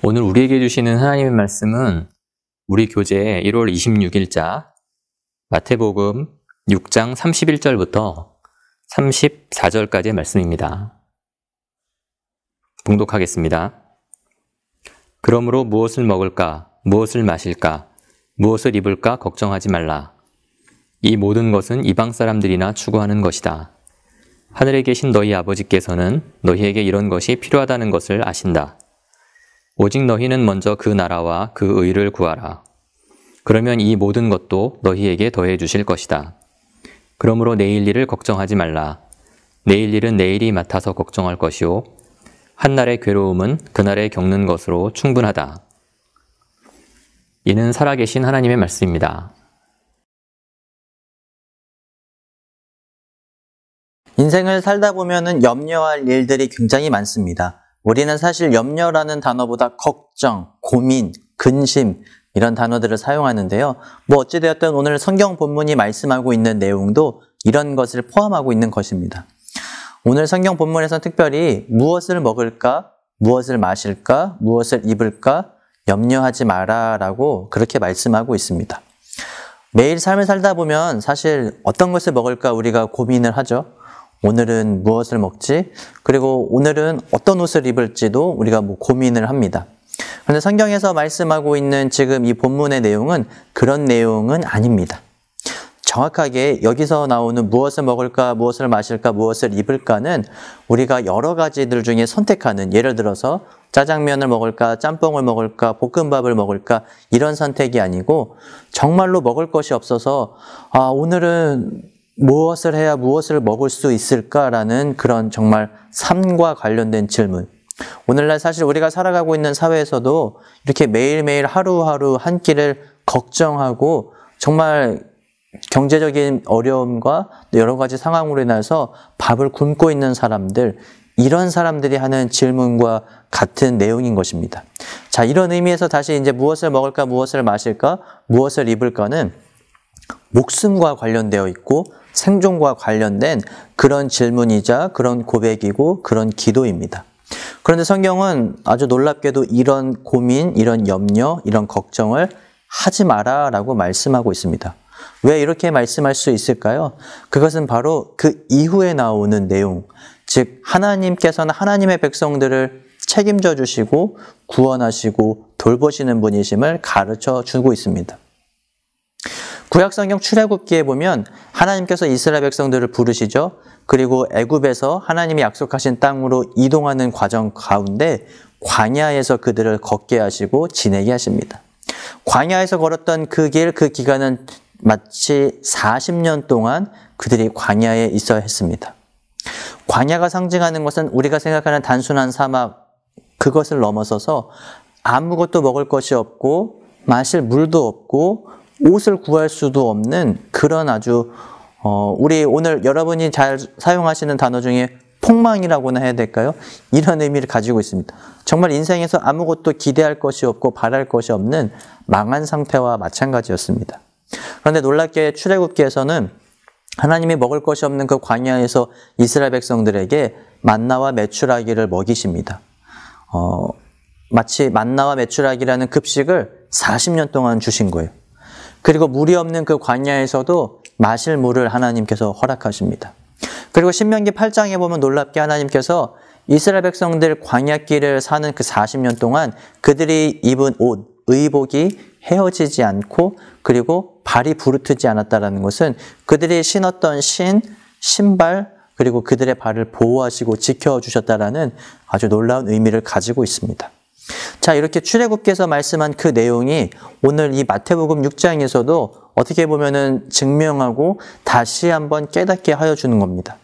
오늘 우리에게 주시는 하나님의 말씀은 우리 교재 1월 26일자 마태복음 6장 31절부터 34절까지의 말씀입니다. 봉독하겠습니다. 그러므로 무엇을 먹을까, 무엇을 마실까, 무엇을 입을까 걱정하지 말라. 이 모든 것은 이방 사람들이나 추구하는 것이다. 하늘에 계신 너희 아버지께서는 너희에게 이런 것이 필요하다는 것을 아신다. 오직 너희는 먼저 그 나라와 그 의를 구하라. 그러면 이 모든 것도 너희에게 더해 주실 것이다. 그러므로 내일 일을 걱정하지 말라. 내일 일은 내일이 맡아서 걱정할 것이요. 한날의 괴로움은 그날에 겪는 것으로 충분하다. 이는 살아계신 하나님의 말씀입니다. 인생을 살다 보면은 염려할 일들이 굉장히 많습니다. 우리는 사실 염려라는 단어보다 걱정, 고민, 근심 이런 단어들을 사용하는데요. 어찌되었든 오늘 성경 본문이 말씀하고 있는 내용도 이런 것을 포함하고 있는 것입니다. 오늘 성경 본문에서는 특별히 무엇을 먹을까, 무엇을 마실까, 무엇을 입을까 염려하지 마라 라고 그렇게 말씀하고 있습니다. 매일 삶을 살다 보면 사실 어떤 것을 먹을까 우리가 고민을 하죠. 오늘은 무엇을 먹지? 그리고 오늘은 어떤 옷을 입을지도 우리가 고민을 합니다. 그런데 성경에서 말씀하고 있는 지금 이 본문의 내용은 그런 내용은 아닙니다. 정확하게 여기서 나오는 무엇을 먹을까, 무엇을 마실까, 무엇을 입을까는 우리가 여러 가지들 중에 선택하는, 예를 들어서 짜장면을 먹을까, 짬뽕을 먹을까, 볶음밥을 먹을까 이런 선택이 아니고 정말로 먹을 것이 없어서 오늘은 무엇을 해야 무엇을 먹을 수 있을까라는 그런 정말 삶과 관련된 질문. 오늘날 사실 우리가 살아가고 있는 사회에서도 이렇게 매일매일 하루하루 한 끼를 걱정하고 정말 경제적인 어려움과 여러 가지 상황으로 인해서 밥을 굶고 있는 사람들, 이런 사람들이 하는 질문과 같은 내용인 것입니다. 자, 이런 의미에서 다시 이제 무엇을 먹을까, 무엇을 마실까, 무엇을 입을까는 목숨과 관련되어 있고 생존과 관련된 그런 질문이자 그런 고백이고 그런 기도입니다. 그런데 성경은 아주 놀랍게도 이런 고민, 이런 염려, 이런 걱정을 하지 마라 라고 말씀하고 있습니다. 왜 이렇게 말씀할 수 있을까요? 그것은 바로 그 이후에 나오는 내용, 즉 하나님께서는 하나님의 백성들을 책임져 주시고 구원하시고 돌보시는 분이심을 가르쳐 주고 있습니다. 구약성경 출애굽기에 보면 하나님께서 이스라엘 백성들을 부르시죠. 그리고 애굽에서 하나님이 약속하신 땅으로 이동하는 과정 가운데 광야에서 그들을 걷게 하시고 지내게 하십니다. 광야에서 걸었던 그 길, 그 기간은 마치 40년 동안 그들이 광야에 있어야 했습니다. 광야가 상징하는 것은 우리가 생각하는 단순한 사막, 그것을 넘어서서 아무것도 먹을 것이 없고 마실 물도 없고 옷을 구할 수도 없는 그런 아주 우리 오늘 여러분이 잘 사용하시는 단어 중에 폭망이라고나 해야 될까요? 이런 의미를 가지고 있습니다. 정말 인생에서 아무것도 기대할 것이 없고 바랄 것이 없는 망한 상태와 마찬가지였습니다. 그런데 놀랍게 출애굽기에서는 하나님이 먹을 것이 없는 그 광야에서 이스라엘 백성들에게 만나와 메추라기를 먹이십니다. 마치 만나와 메추라기라는 급식을 40년 동안 주신 거예요. 그리고 물이 없는 그 광야에서도 마실 물을 하나님께서 허락하십니다. 그리고 신명기 8장에 보면 놀랍게 하나님께서 이스라엘 백성들 광야길을 사는 그 40년 동안 그들이 입은 옷, 의복이 헤어지지 않고 그리고 발이 부르트지 않았다는 것은 그들이 신었던 신발 그리고 그들의 발을 보호하시고 지켜주셨다라는 아주 놀라운 의미를 가지고 있습니다. 자, 이렇게 출애굽기에서 말씀한 그 내용이 오늘 이 마태복음 6장에서도 어떻게 보면은 증명하고 다시 한번 깨닫게 하여 주는 겁니다.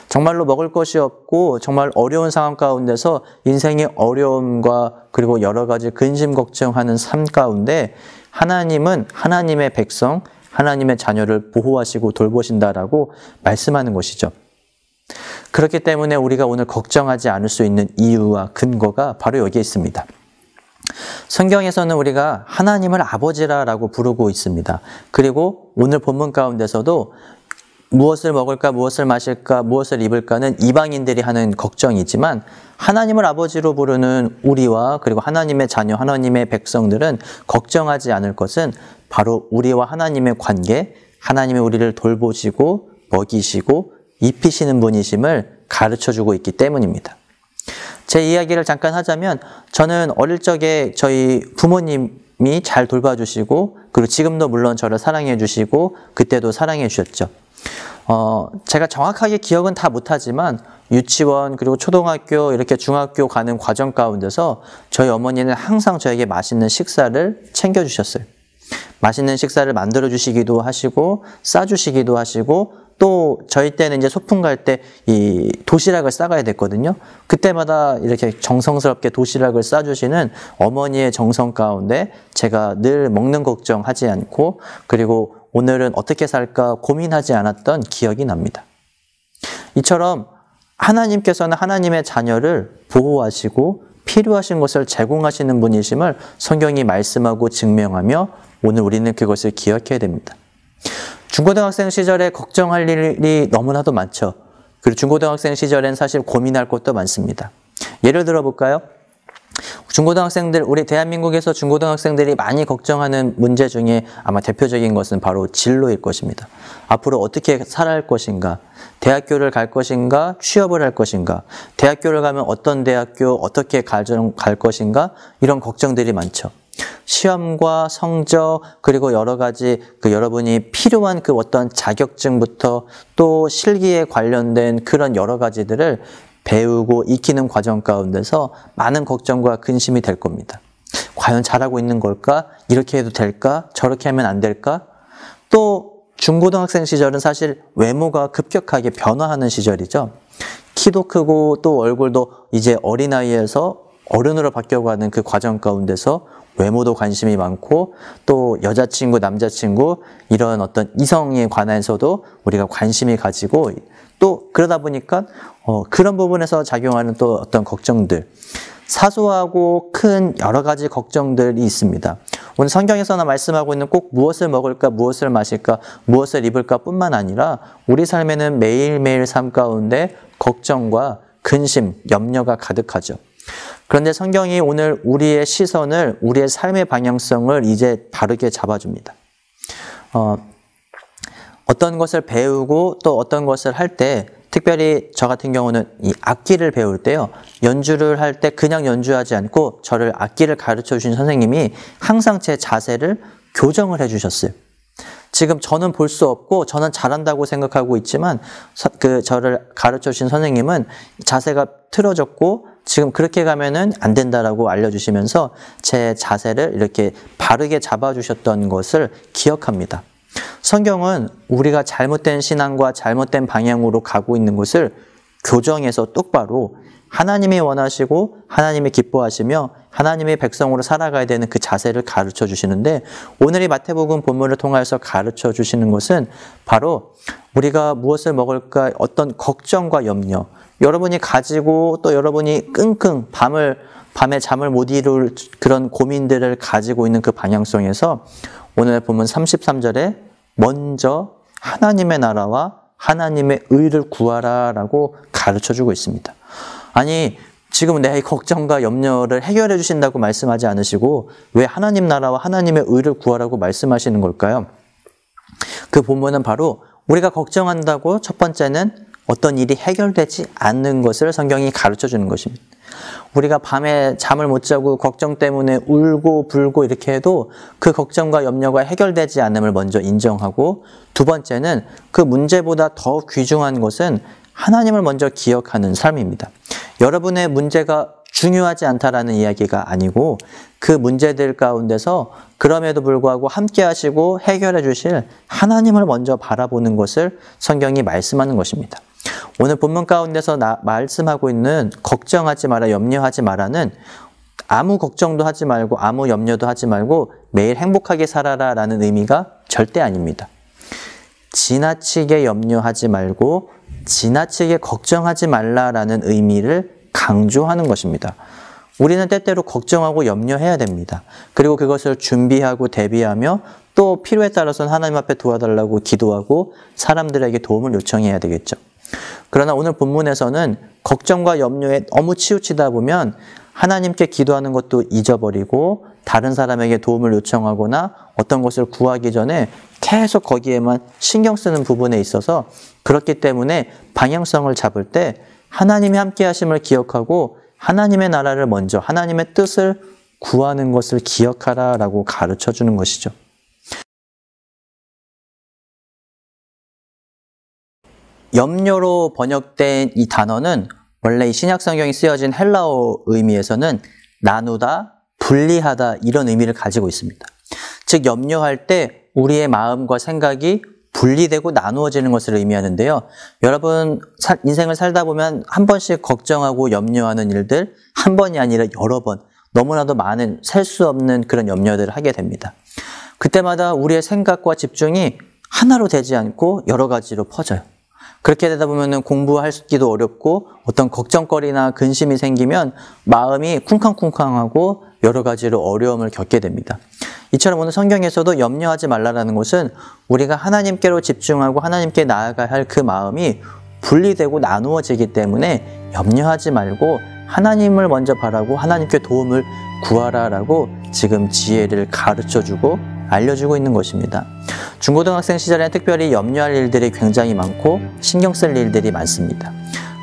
정말로 먹을 것이 없고 정말 어려운 상황 가운데서 인생의 어려움과 그리고 여러 가지 근심 걱정하는 삶 가운데 하나님은 하나님의 백성, 하나님의 자녀를 보호하시고 돌보신다라고 말씀하는 것이죠. 그렇기 때문에 우리가 오늘 걱정하지 않을 수 있는 이유와 근거가 바로 여기에 있습니다. 성경에서는 우리가 하나님을 아버지라고 부르고 있습니다. 그리고 오늘 본문 가운데서도 무엇을 먹을까, 무엇을 마실까, 무엇을 입을까는 이방인들이 하는 걱정이지만 하나님을 아버지로 부르는 우리와 그리고 하나님의 자녀, 하나님의 백성들은 걱정하지 않을 것은 바로 우리와 하나님의 관계, 하나님이 우리를 돌보시고 먹이시고 입히시는 분이심을 가르쳐주고 있기 때문입니다. 제 이야기를 잠깐 하자면 저는 어릴 적에 저희 부모님이 잘 돌봐주시고 그리고 지금도 물론 저를 사랑해 주시고 그때도 사랑해 주셨죠. 제가 정확하게 기억은 다 못하지만 유치원 그리고 초등학교 이렇게 중학교 가는 과정 가운데서 저희 어머니는 항상 저에게 맛있는 식사를 챙겨주셨어요. 맛있는 식사를 만들어 주시기도 하시고 싸주시기도 하시고 또 저희 때는 이제 소풍 갈 때 이 도시락을 싸가야 됐거든요. 그때마다 이렇게 정성스럽게 도시락을 싸주시는 어머니의 정성 가운데 제가 늘 먹는 걱정하지 않고 그리고 오늘은 어떻게 살까 고민하지 않았던 기억이 납니다. 이처럼 하나님께서는 하나님의 자녀를 보호하시고 필요하신 것을 제공하시는 분이심을 성경이 말씀하고 증명하며 오늘 우리는 그것을 기억해야 됩니다. 중고등학생 시절에 걱정할 일이 너무나도 많죠. 그리고 중고등학생 시절엔 사실 고민할 것도 많습니다. 예를 들어 볼까요? 중고등학생들, 우리 대한민국에서 중고등학생들이 많이 걱정하는 문제 중에 아마 대표적인 것은 바로 진로일 것입니다. 앞으로 어떻게 살아갈 것인가? 대학교를 갈 것인가? 취업을 할 것인가? 대학교를 가면 어떤 대학교, 어떻게 갈 것인가? 이런 걱정들이 많죠. 시험과 성적 그리고 여러 가지 여러분이 필요한 어떤 자격증부터 또 실기에 관련된 그런 여러 가지들을 배우고 익히는 과정 가운데서 많은 걱정과 근심이 될 겁니다. 과연 잘하고 있는 걸까? 이렇게 해도 될까? 저렇게 하면 안 될까? 또 중고등학생 시절은 사실 외모가 급격하게 변화하는 시절이죠. 키도 크고 또 얼굴도 이제 어린아이에서 어른으로 바뀌어가는 그 과정 가운데서 외모도 관심이 많고 또 여자친구, 남자친구 이런 어떤 이성에 관해서도 우리가 관심이 가지고 또 그러다 보니까 그런 부분에서 작용하는 또 어떤 걱정들 사소하고 큰 여러 가지 걱정들이 있습니다. 오늘 성경에서나 말씀하고 있는 꼭 무엇을 먹을까, 무엇을 마실까, 무엇을 입을까 뿐만 아니라 우리 삶에는 매일매일 삶 가운데 걱정과 근심, 염려가 가득하죠. 그런데 성경이 오늘 우리의 시선을, 우리의 삶의 방향성을 이제 바르게 잡아줍니다. 어떤 것을 배우고 또 어떤 것을 할 때, 특별히 저 같은 경우는 이 악기를 배울 때요, 연주를 할 때 그냥 연주하지 않고 저를 악기를 가르쳐 주신 선생님이 항상 제 자세를 교정을 해 주셨어요. 지금 저는 볼 수 없고 저는 잘한다고 생각하고 있지만 저를 가르쳐 주신 선생님은 자세가 틀어졌고 지금 그렇게 가면은 안 된다라고 알려주시면서 제 자세를 이렇게 바르게 잡아주셨던 것을 기억합니다. 성경은 우리가 잘못된 신앙과 잘못된 방향으로 가고 있는 것을 교정해서 똑바로 하나님이 원하시고 하나님이 기뻐하시며 하나님의 백성으로 살아가야 되는 그 자세를 가르쳐 주시는데 오늘 이 마태복음 본문을 통해서 가르쳐 주시는 것은 바로 우리가 무엇을 먹을까 어떤 걱정과 염려 여러분이 가지고 또 여러분이 끙끙 밤에 잠을 못 이룰 그런 고민들을 가지고 있는 그 방향성에서 오늘 보면 33절에 먼저 하나님의 나라와 하나님의 의를 구하라 라고 가르쳐주고 있습니다. 아니 지금 내 걱정과 염려를 해결해 주신다고 말씀하지 않으시고 왜 하나님 나라와 하나님의 의를 구하라고 말씀하시는 걸까요? 그 본문은 바로 우리가 걱정한다고 첫 번째는 어떤 일이 해결되지 않는 것을 성경이 가르쳐 주는 것입니다. 우리가 밤에 잠을 못 자고 걱정 때문에 울고 불고 이렇게 해도 그 걱정과 염려가 해결되지 않음을 먼저 인정하고 두 번째는 그 문제보다 더 귀중한 것은 하나님을 먼저 기억하는 삶입니다. 여러분의 문제가 중요하지 않다라는 이야기가 아니고 그 문제들 가운데서 그럼에도 불구하고 함께 하시고 해결해 주실 하나님을 먼저 바라보는 것을 성경이 말씀하는 것입니다. 오늘 본문 가운데서 말씀하고 있는 걱정하지 마라, 염려하지 마라는 아무 걱정도 하지 말고 아무 염려도 하지 말고 매일 행복하게 살아라 라는 의미가 절대 아닙니다. 지나치게 염려하지 말고 지나치게 걱정하지 말라라는 의미를 강조하는 것입니다. 우리는 때때로 걱정하고 염려해야 됩니다. 그리고 그것을 준비하고 대비하며 또 필요에 따라서는 하나님 앞에 도와달라고 기도하고 사람들에게 도움을 요청해야 되겠죠. 그러나 오늘 본문에서는 걱정과 염려에 너무 치우치다 보면 하나님께 기도하는 것도 잊어버리고 다른 사람에게 도움을 요청하거나 어떤 것을 구하기 전에 계속 거기에만 신경 쓰는 부분에 있어서 그렇기 때문에 방향성을 잡을 때 하나님이 함께 하심을 기억하고 하나님의 나라를 먼저 하나님의 뜻을 구하는 것을 기억하라라고 가르쳐 주는 것이죠. 염려로 번역된 이 단어는 원래 이 신약 성경이 쓰여진 헬라어 의미에서는 나누다, 분리하다 이런 의미를 가지고 있습니다. 즉 염려할 때 우리의 마음과 생각이 분리되고 나누어지는 것을 의미하는데요. 여러분 인생을 살다 보면 한 번씩 걱정하고 염려하는 일들 한 번이 아니라 여러 번 너무나도 많은 셀 수 없는 그런 염려들을 하게 됩니다. 그때마다 우리의 생각과 집중이 하나로 되지 않고 여러 가지로 퍼져요. 그렇게 되다 보면은 공부하기도 어렵고 어떤 걱정거리나 근심이 생기면 마음이 쿵쾅쿵쾅하고 여러 가지로 어려움을 겪게 됩니다. 이처럼 오늘 성경에서도 염려하지 말라라는 것은 우리가 하나님께로 집중하고 하나님께 나아가야 할 그 마음이 분리되고 나누어지기 때문에 염려하지 말고 하나님을 먼저 바라고 하나님께 도움을 구하라라고 지금 지혜를 가르쳐주고 알려주고 있는 것입니다. 중고등학생 시절에는 특별히 염려할 일들이 굉장히 많고 신경 쓸 일들이 많습니다.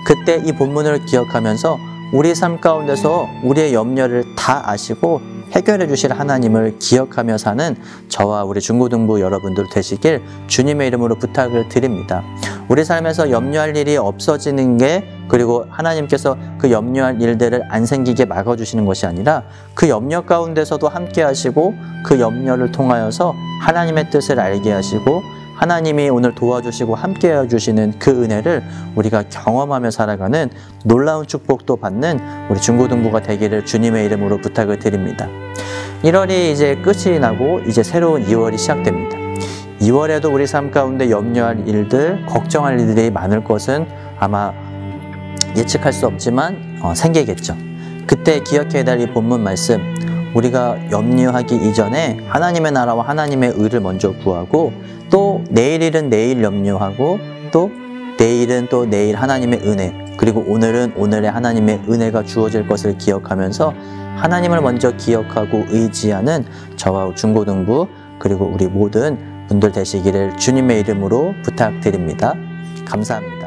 그때 이 본문을 기억하면서 우리 삶 가운데서 우리의 염려를 다 아시고 해결해 주실 하나님을 기억하며 사는 저와 우리 중고등부 여러분들 되시길 주님의 이름으로 부탁을 드립니다. 우리 삶에서 염려할 일이 없어지는 게 그리고 하나님께서 그 염려할 일들을 안 생기게 막아주시는 것이 아니라 그 염려 가운데서도 함께 하시고 그 염려를 통하여서 하나님의 뜻을 알게 하시고 하나님이 오늘 도와주시고 함께 해주시는 그 은혜를 우리가 경험하며 살아가는 놀라운 축복도 받는 우리 중고등부가 되기를 주님의 이름으로 부탁을 드립니다. 1월이 이제 끝이 나고 이제 새로운 2월이 시작됩니다. 2월에도 우리 삶 가운데 염려할 일들, 걱정할 일들이 많을 것은 아마 예측할 수 없지만 생기겠죠. 그때 기억해야 될 이 본문 말씀, 우리가 염려하기 이전에 하나님의 나라와 하나님의 의를 먼저 구하고 또 내일 일은 내일 염려하고 또 내일은 또 내일 하나님의 은혜 그리고 오늘은 오늘의 하나님의 은혜가 주어질 것을 기억하면서 하나님을 먼저 기억하고 의지하는 저와 중고등부 그리고 우리 모든 분들 되시기를 주님의 이름으로 부탁드립니다. 감사합니다.